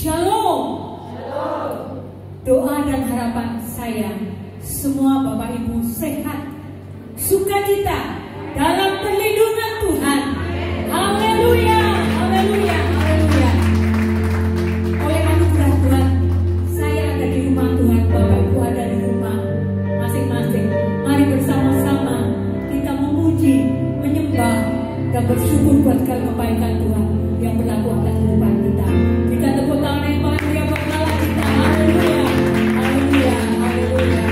Shalom. Doa dan harapan saya, semua Bapak Ibu sehat, sukacita dalam perlindungan Tuhan. Haleluya, haleluya, haleluya. Oleh anugerah Tuhan, saya ada di rumah Tuhan, Bapak Ibu ada di rumah masing-masing. Mari bersama-sama kita memuji, menyembah, dan bersyukur buat kebaikan Tuhan yang berlaku atas kehidupan kita. Kita tepuk tangan yang paling meriah buat Allah kita. Haleluya, haleluya, haleluya.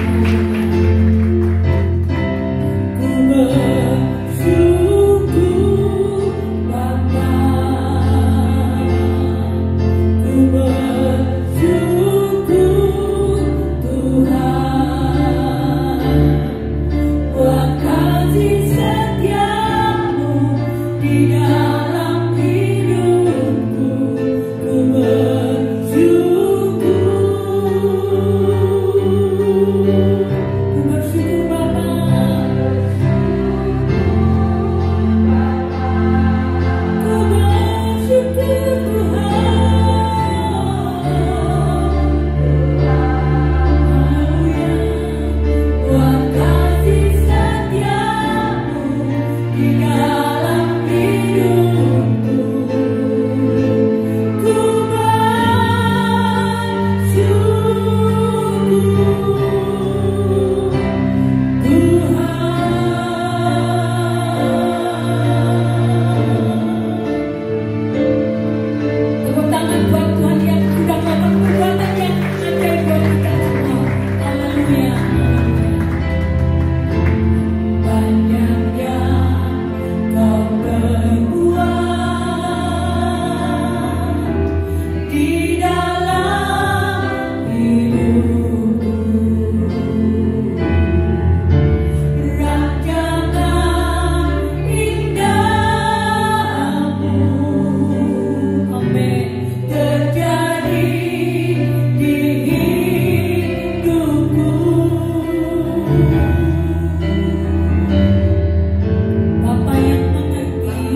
Ku bersyukur Bapa, ku bersyukur Tuhan buat kasih setiamu di dalam hidupku. Ku bersyukur Bapa, ku bersyukur Tuhan, buat kasih setiamu di dalam hidupku. Ku tepuk tangan buat Tuhan yang sudah melakukan perbuatan yang ajaib buat kita semua. Haleluya. Banyak yang kau perbuat di dalam hidupku. Rancangan indahmu, amin, terjadi di hidupku. Bapa yang mengerti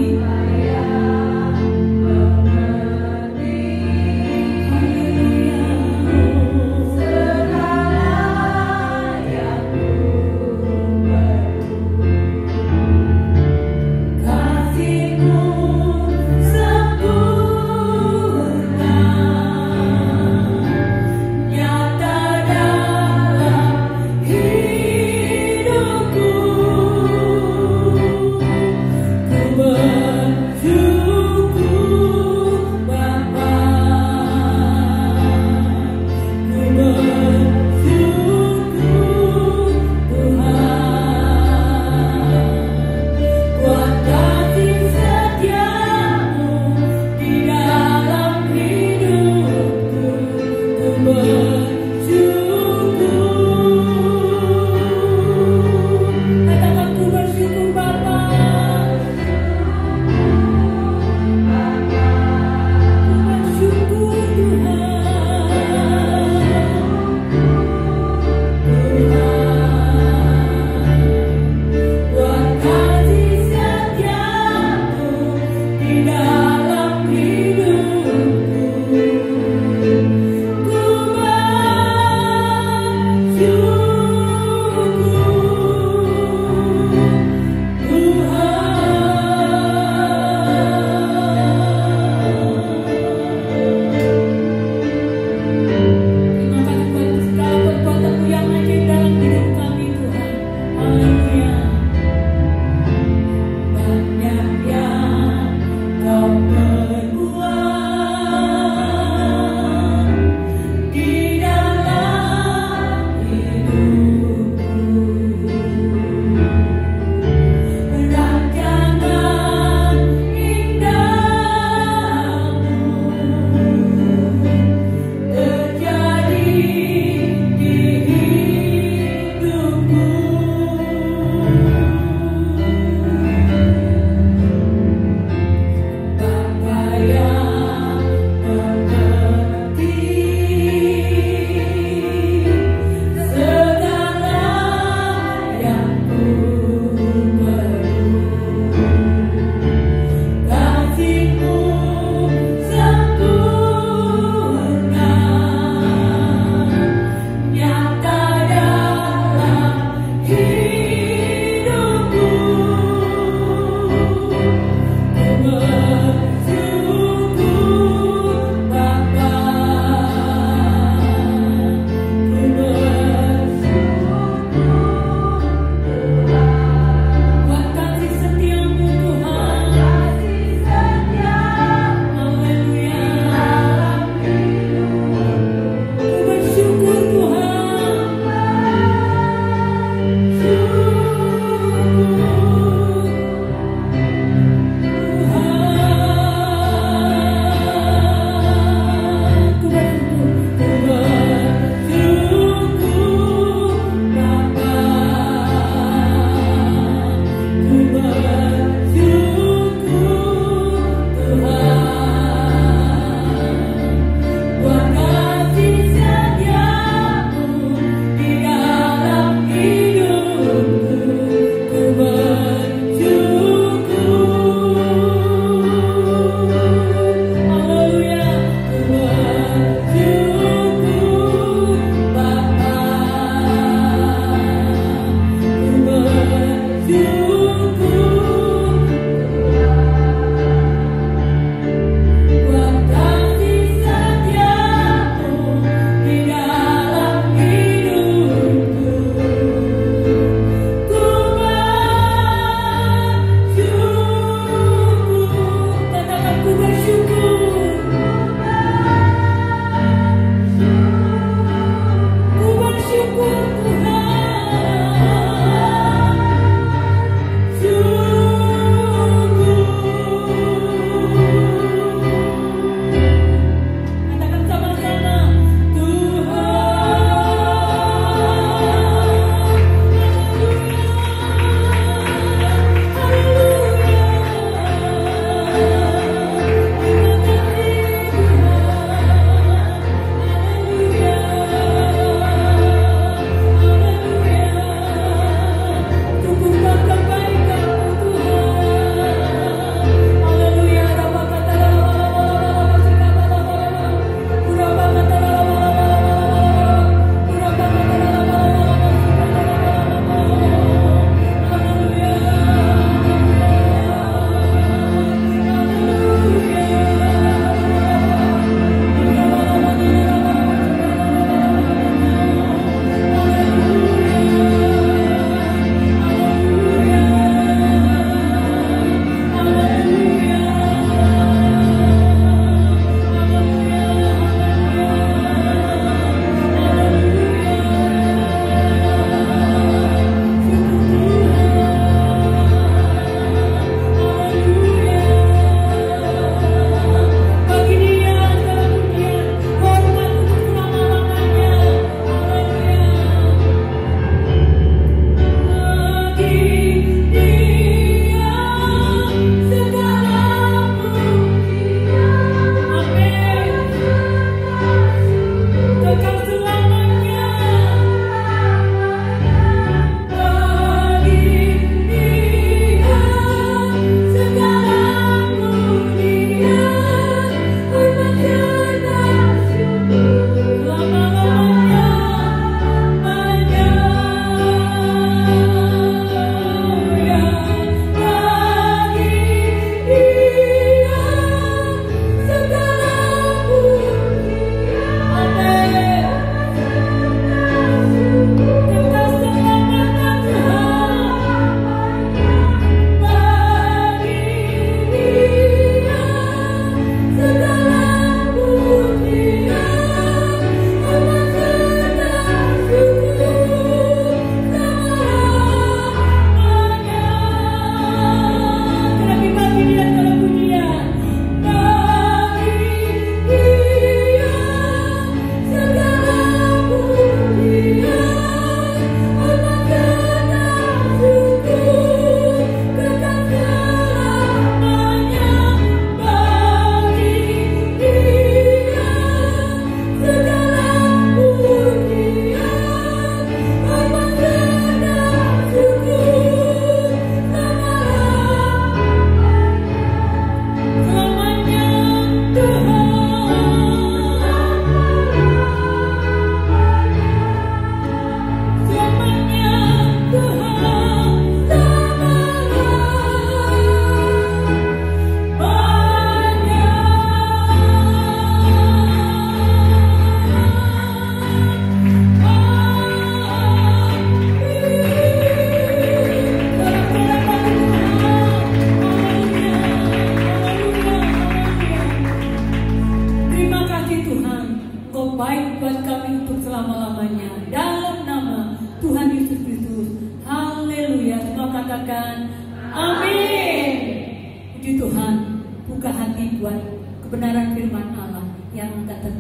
buat kebenaran firman Allah yang akan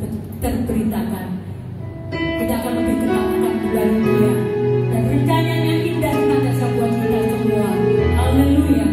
terberitakan. Kita akan lebih kenal akan dari Dia dan rencananya yang indah pada buat kita semua. Haleluya.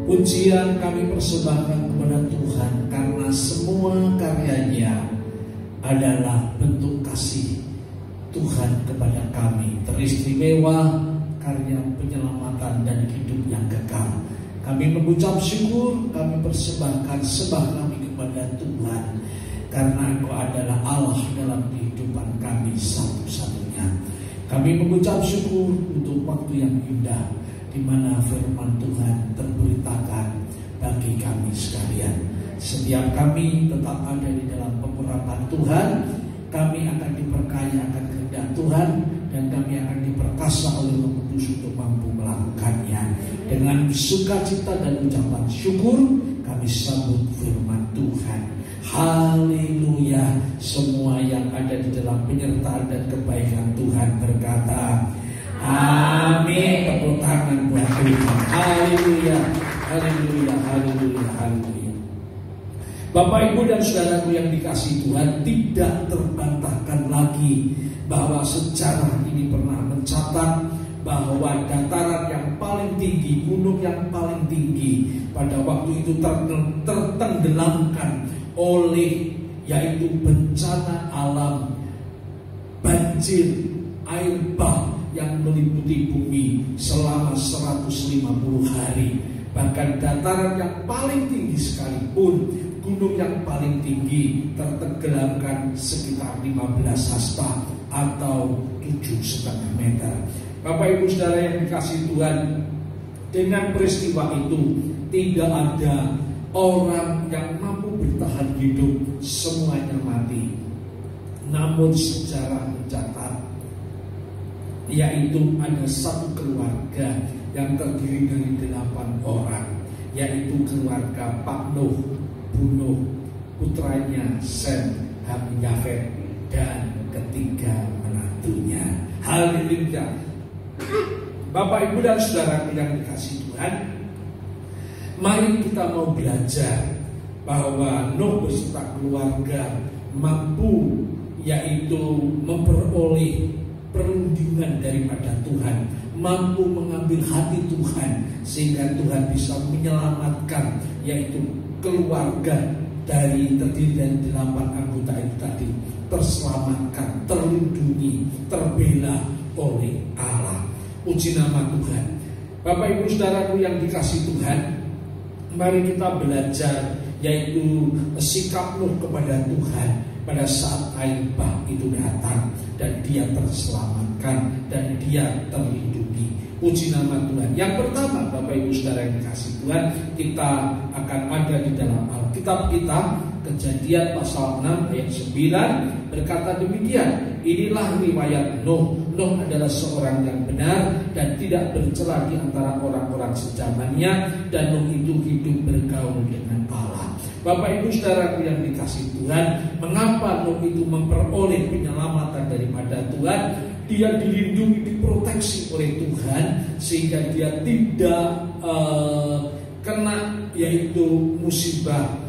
Pujian kami persembahkan kepada Tuhan karena semua karyanya adalah bentuk kasih Tuhan kepada kami. Teristimewa karya penyelamatan dan hidup yang kekal. Kami mengucap syukur, kami persembahkan sembah kami kepada Tuhan karena Engkau adalah Allah dalam kehidupan kami satu-satunya. Kami mengucap syukur untuk waktu yang indah di mana firman Tuhan terberitakan bagi kami sekalian. Setiap kami tetap ada di dalam pengurapan Tuhan, kami akan diperkaya akan kehendak Tuhan, dan kami akan diperkasa oleh Roh Kudus untuk mampu melakukannya. Dengan sukacita dan ucapan syukur, kami sambut firman Tuhan. Haleluya. Semua yang ada di dalam penyertaan dan kebaikan Tuhan berkata amin. Tepuk tangan buat Tuhan. Haleluya, haleluya, haleluya, haleluya. Bapak, Ibu, dan saudaraku yang dikasihi Tuhan, tidak terbantahkan lagi bahwa sejarah ini pernah mencatat bahwa dataran yang paling tinggi, gunung yang paling tinggi pada waktu itu tertenggelamkan oleh yaitu bencana alam, banjir, air bah yang meliputi bumi selama 150 hari. Bahkan dataran yang paling tinggi sekalipun, gunung yang paling tinggi tertenggelamkan sekitar 15 hasta atau 7,5 meter. Bapak Ibu Saudara yang dikasihi Tuhan, dengan peristiwa itu tidak ada orang yang mampu bertahan hidup, semuanya mati. Namun sejarah mencatat yaitu ada satu keluarga yang terdiri dari 8 orang, yaitu keluarga Pak Nuh, Bu Nuh, putranya Sem, Ham, Yafet, dan ketiga menantunya. Haleluya. Bapak Ibu dan Saudara yang dikasihi Tuhan, mari kita mau belajar bahwa Nuh beserta keluarga mampu yaitu memperoleh perlindungan daripada Tuhan, mampu mengambil hati Tuhan sehingga Tuhan bisa menyelamatkan yaitu keluarga terdiri dari 8 anggota itu tadi, terselamatkan, terlindungi, terbela oleh Allah. Puji nama Tuhan. Bapak Ibu Saudaraku yang dikasihi Tuhan, mari kita belajar yaitu sikap Nuh kepada Tuhan pada saat air bah itu datang dan dia terselamatkan dan dia terlindungi. Puji nama Tuhan. Yang pertama, Bapak Ibu Saudara yang dikasihi Tuhan, kita akan ada di dalam Alkitab kita, Kejadian pasal 6 ayat 9 berkata demikian, inilah riwayat Nuh. Nuh adalah seorang yang benar dan tidak bercela di antara orang-orang sejamannya, dan Nuh itu hidup bergaul dengan Allah. Bapak Ibu Saudaraku yang dikasihi Tuhan, mengapa Nuh itu memperoleh penyelamatan daripada Tuhan? Dia dilindungi, diproteksi oleh Tuhan sehingga dia tidak kena yaitu musibah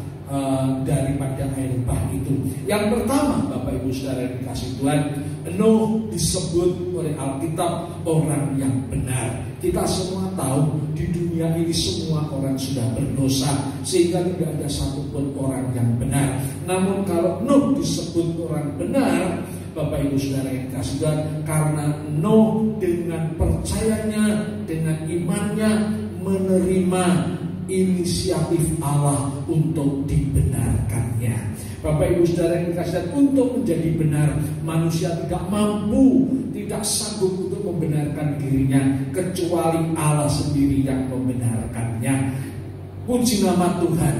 daripada air bah itu. Yang pertama, Bapak Ibu Saudara yang dikasihi Tuhan, Nuh disebut oleh Alkitab orang yang benar. Kita semua tahu di dunia ini semua orang sudah berdosa sehingga tidak ada satupun orang yang benar. Namun kalau Nuh disebut orang benar, Bapak Ibu Saudara yang dikasihi Tuhan, karena Nuh dengan percayanya, dengan imannya menerima inisiatif Allah untuk dibenarkannya. Bapak Ibu Saudara yang dikasihi Tuhan, untuk menjadi benar manusia tidak mampu, tidak sanggup untuk membenarkan dirinya kecuali Allah sendiri yang membenarkannya. Puji nama Tuhan,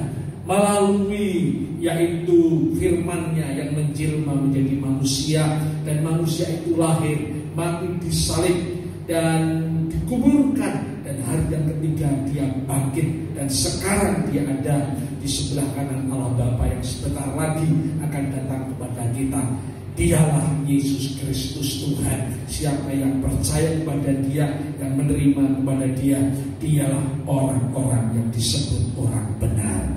melalui yaitu firman-Nya yang menjelma menjadi manusia, dan manusia itu lahir, mati disalib dan dikuburkan, dan hari yang ketiga dia bangkit, dan sekarang dia ada di sebelah kanan Allah Bapa yang sebentar lagi akan datang kepada kita. Dialah Yesus Kristus Tuhan. Siapa yang percaya kepada Dia, yang menerima kepada Dia, dialah orang-orang yang disebut orang benar.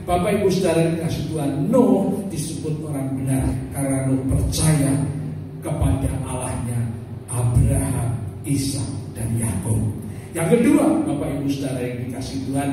Bapak Ibu Saudara yang dikasihi Tuhan, Nuh disebut orang benar karena Nuh percaya kepada Allahnya Abraham, Ishak, dan Yakub. Yang kedua, Bapak Ibu Saudara yang dikasihi Tuhan,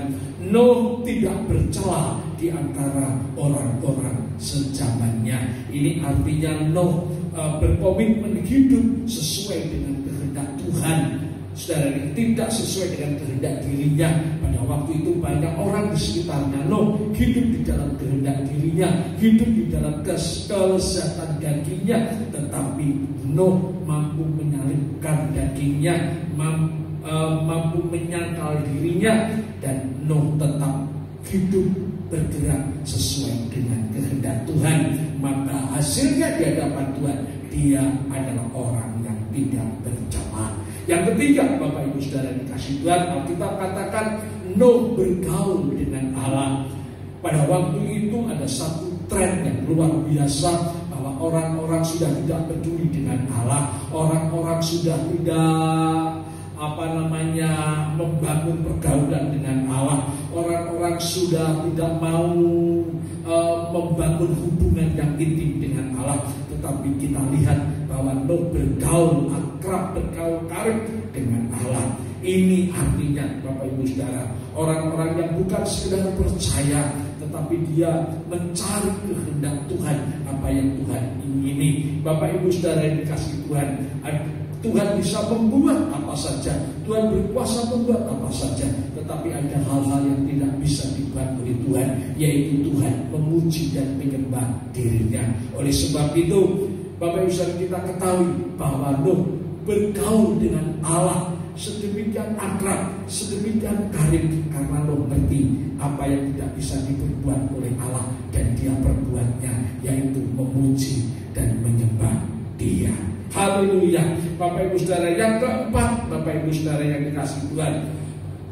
Nuh tidak bercela di antara orang-orang sejamannya. Ini artinya Nuh berkomitmen hidup sesuai dengan kehendak Tuhan. Saudara, tidak sesuai dengan kehendak dirinya. Pada waktu itu banyak orang di sekitarnya. Nuh hidup di dalam kehendak dirinya, hidup di dalam kelezatan dagingnya, tetapi Nuh mampu menyalibkan dagingnya, mampu menyangkal dirinya, dan Nuh tetap hidup bergerak sesuai dengan kehendak Tuhan. Maka hasilnya di hadapan Tuhan, dia adalah orang yang tidak bercela. Yang ketiga, Bapak Ibu Saudara dikasihi Tuhan, Alkitab katakan Nuh bergaul dengan Allah. Pada waktu itu ada satu tren yang luar biasa, bahwa orang-orang sudah tidak peduli dengan Allah, orang-orang sudah tidak membangun pergaulan dengan Allah, orang-orang sudah tidak mau membangun hubungan yang intim dengan Allah. Tetapi kita lihat bahwa Nuh bergaul kerap bergaul karib dengan Allah. Ini artinya Bapak Ibu Saudara, orang-orang yang bukan sekedar percaya, tetapi dia mencari kehendak Tuhan, apa yang Tuhan ingini. Bapak Ibu Saudara yang dikasih Tuhan, Tuhan bisa membuat apa saja, Tuhan berkuasa membuat apa saja, tetapi ada hal-hal yang tidak bisa dibuat oleh Tuhan, yaitu Tuhan memuji dan menyembah dirinya. Oleh sebab itu, Bapak Ibu Saudara, kita ketahui bahwa Nuh bergaul dengan Allah sedemikian akrab, sedemikian karib, karena Nuh ngerti apa yang tidak bisa diperbuat oleh Allah, dan dia perbuatnya, yaitu memuji dan menyembah Dia. Haleluya. Bapak Ibu Saudara, yang keempat, Bapak Ibu Saudara yang dikasih Tuhan,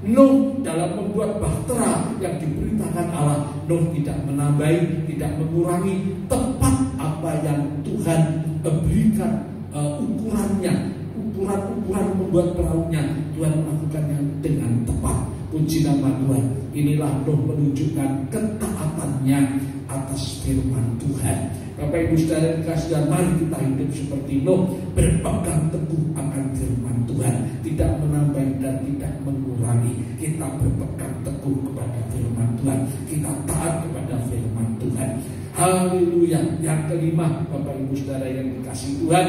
Nuh dalam membuat bahtera yang diberitakan Allah, Nuh tidak menambahi, tidak mengurangi, tepat apa yang Tuhan berikan ukurannya, ukuran membuat perahunya, Tuhan melakukannya dengan tepat. Puji nama Tuhan. Inilah Nuh menunjukkan ketaatannya atas firman Tuhan. Bapak Ibu Saudara dikasih Tuhan, mari kita hidup seperti Nuh, berpegang teguh akan firman Tuhan, tidak menambah dan tidak mengurangi. Kita berpegang teguh kepada firman Tuhan, kita taat kepada firman Tuhan. Haleluya. Yang kelima, Bapak Ibu Saudara yang dikasih Tuhan,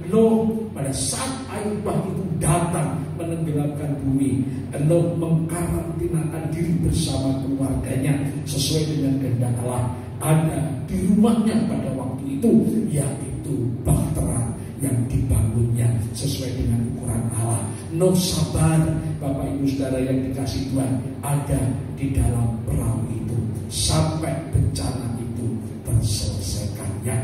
Nuh pada saat air bah itu datang menenggelamkan bumi, Nuh mengkarantinakan diri bersama keluarganya sesuai dengan kehendak Allah. Ada di rumahnya pada waktu itu, yaitu bahtera yang dibangunnya sesuai dengan ukuran Allah. Nuh sabar, Bapak Ibu Saudara yang dikasih Tuhan, ada di dalam perahu itu sampai bencana itu terselesaikannya.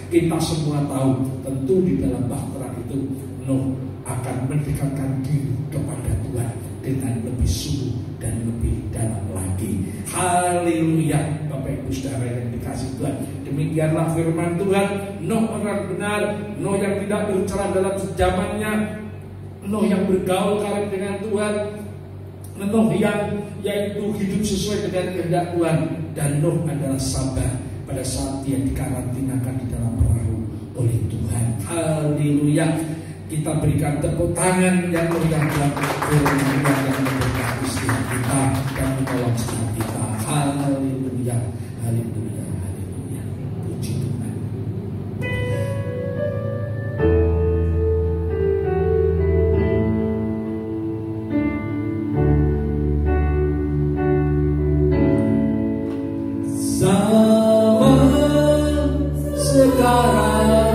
Kita semua tahu, tentu di dalam bahtera itu Nuh akan mendekatkan diri kepada Tuhan dengan lebih sungguh dan lebih dalam lagi. Haleluya. Bapak Ibu Saudara yang dikasih Tuhan, demikianlah firman Tuhan. Nuh orang benar, Nuh yang tidak bercerai dalam zamannya, Nuh yang bergaul karib dengan Tuhan, Nuh yang yaitu hidup sesuai dengan kehendak Tuhan, dan Nuh adalah sabar pada saat dia dikarantinakan di dalam perahu oleh Tuhan. Haleluya. Kita berikan tepuk tangan yang meriah buat firman Tuhan yang memberkati setiap kita dan menolong setiap kita. Haleluya, haleluya, haleluya. Puji Tuhan. Zaman sekarang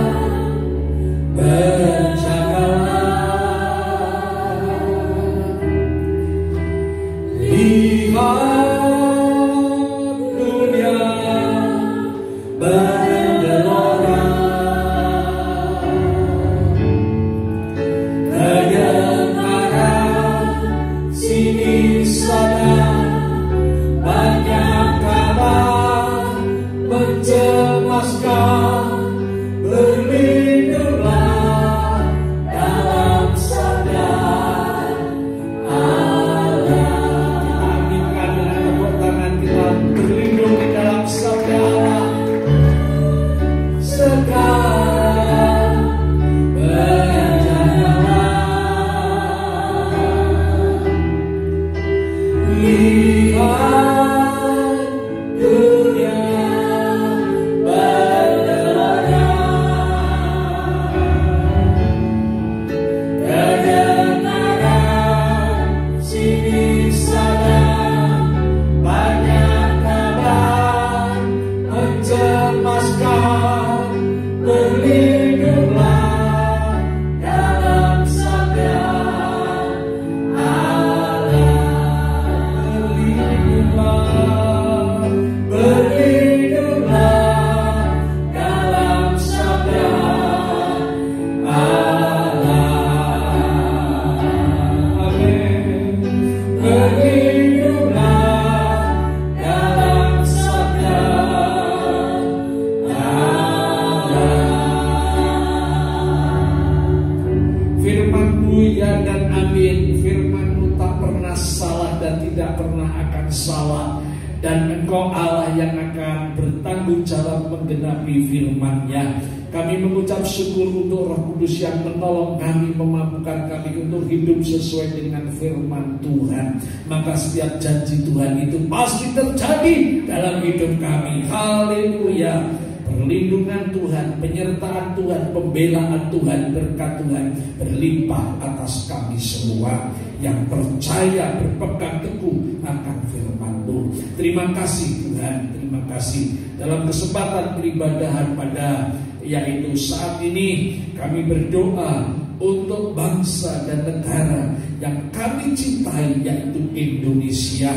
Kami mengucap syukur untuk Roh Kudus yang menolong kami, memampukan kami untuk hidup sesuai dengan firman Tuhan. Maka setiap janji Tuhan itu pasti terjadi dalam hidup kami. Haleluya. Perlindungan Tuhan, penyertaan Tuhan, pembelaan Tuhan, berkat Tuhan berlimpah atas kami semua yang percaya, berpegang teguh akan firman-Mu. Terima kasih Tuhan, terima kasih. Dalam kesempatan peribadahan pada yaitu saat ini kami berdoa untuk bangsa dan negara yang kami cintai, yaitu Indonesia.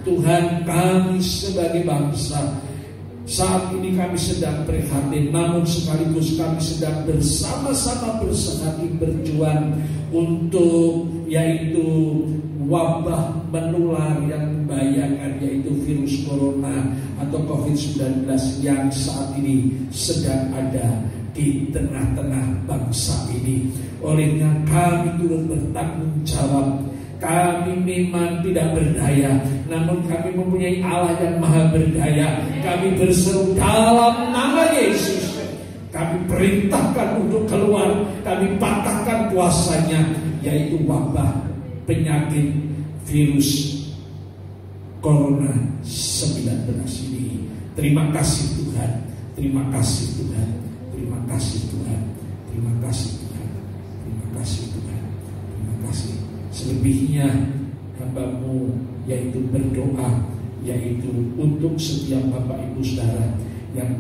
Tuhan, kami sebagai bangsa saat ini kami sedang prihatin, namun sekaligus kami sedang bersama-sama bersehati berjuang untuk yaitu wabah menular yang membahayakan, yaitu virus corona atau COVID-19 yang saat ini sedang ada di tengah-tengah bangsa ini. Olehnya kami turut bertanggung jawab. Kami memang tidak berdaya, namun kami mempunyai Allah yang maha berdaya. Kami berseru dalam nama Yesus. Kami perintahkan untuk keluar. Kami patahkan kuasanya, yaitu wabah penyakit virus Corona 19 ini. Terima kasih Tuhan. Terima kasih Tuhan. Terima kasih Tuhan. Terima kasih Tuhan. Terima kasih Tuhan. Terima kasih. Selebihnya hamba-Mu yaitu berdoa, yaitu untuk setiap Bapak Ibu Saudara yang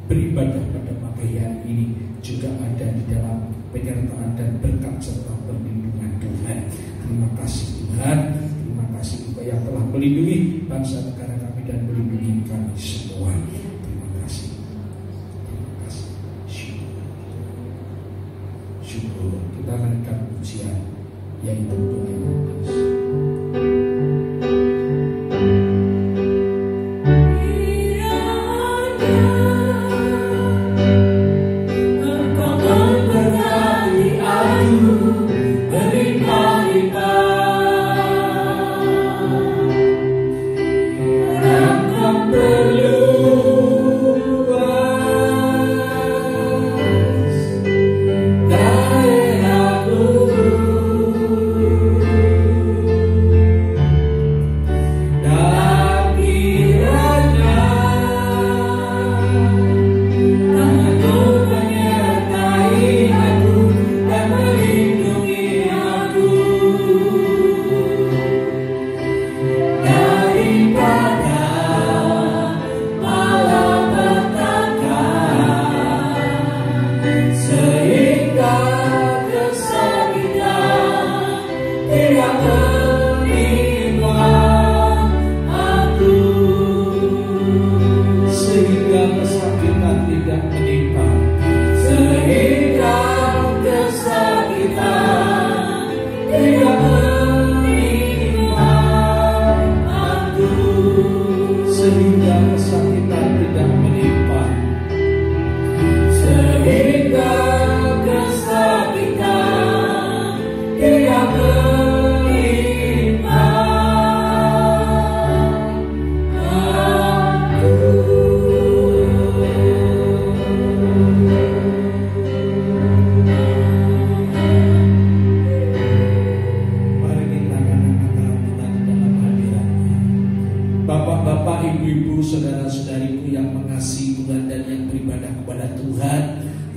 beribadah pada pagi hari ini juga ada di dalam penyertaan dan berkat serta perlindungan Tuhan. Terima kasih Tuhan. Terima kasih Tuhan yang telah melindungi bangsa negara kami dan melindungi kami semua. Terima kasih. Terima kasih. Syukur. Kita naikkan pujian yaitu doa yang manis.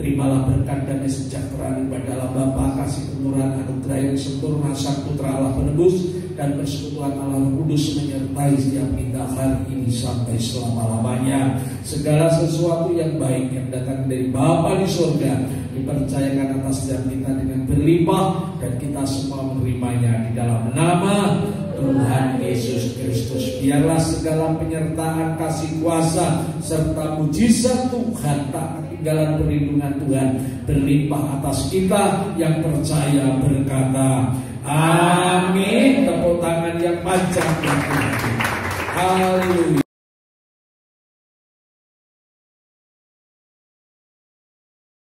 Terimalah berkat dan kesejahteraan ibadalah Bapa, kasih kemurahan anugerah yang sempurna Sang Putra Allah Penebus dan persekutuan Allah Roh Kudus menyertai setiap kita hari ini sampai selama-lamanya. Segala sesuatu yang baik yang datang dari Bapa di surga dipercayakan atas setiap kita dengan berlimpah dan kita semua menerimanya di dalam nama Tuhan Yesus Kristus. Biarlah segala penyertaan, kasih kuasa serta mujizat Tuhan, tak ketinggalan perlindungan Tuhan berlimpah atas kita yang percaya berkata amin. Tepuk tangan yang panjang. Haleluya.